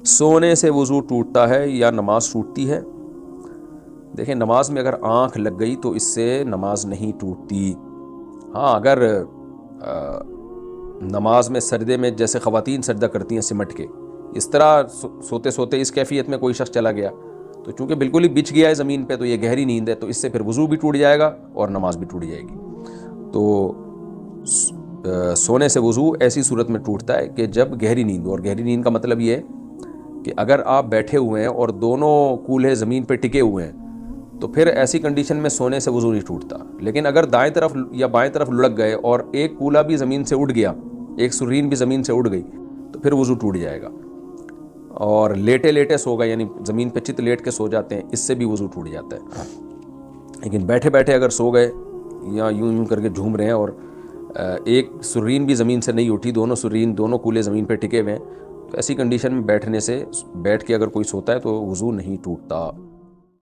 سونے سے وضو ٹوٹتا ہے یا نماز ٹوٹتی ہے؟ دیکھیں نماز میں اگر آنکھ لگ گئی تو اس سے نماز نہیں ٹوٹتی. ہاں اگر نماز میں سجدے میں جیسے خواتین سجدہ کرتی ہیں سمٹ کے، اس طرح سوتے سوتے اس کیفیت میں کوئی شخص چلا گیا تو چونکہ بالکل ہی بچھ گیا ہے زمین پہ، تو یہ گہری نیند ہے، تو اس سے پھر وضو بھی ٹوٹ جائے گا اور نماز بھی ٹوٹ جائے گی. تو سونے سے وضو ایسی صورت میں ٹوٹتا ہے کہ جب گہری نیند ہو، اور گہری نیند کا مطلب یہ ہے کہ اگر آپ بیٹھے ہوئے ہیں اور دونوں کولہے زمین پہ ٹکے ہوئے ہیں تو پھر ایسی کنڈیشن میں سونے سے وضو نہیں ٹوٹتا. لیکن اگر دائیں طرف یا بائیں طرف لڑک گئے اور ایک کولہ بھی زمین سے اٹھ گیا، ایک سرین بھی زمین سے اٹھ گئی، تو پھر وضو ٹوٹ جائے گا. اور لیٹے لیٹے سو گئے، یعنی زمین پہ چت لیٹ کے سو جاتے ہیں، اس سے بھی وضو ٹوٹ جاتا ہے. لیکن بیٹھے بیٹھے اگر سو گئے یا یوں کر کے جھوم رہے ہیں اور ایک سرین بھی زمین سے نہیں اٹھی، دونوں کولے زمین پہ ٹکے ہوئے ہیں، تو ایسی کنڈیشن میں بیٹھ کے اگر کوئی سوتا ہے تو وضو نہیں ٹوٹتا.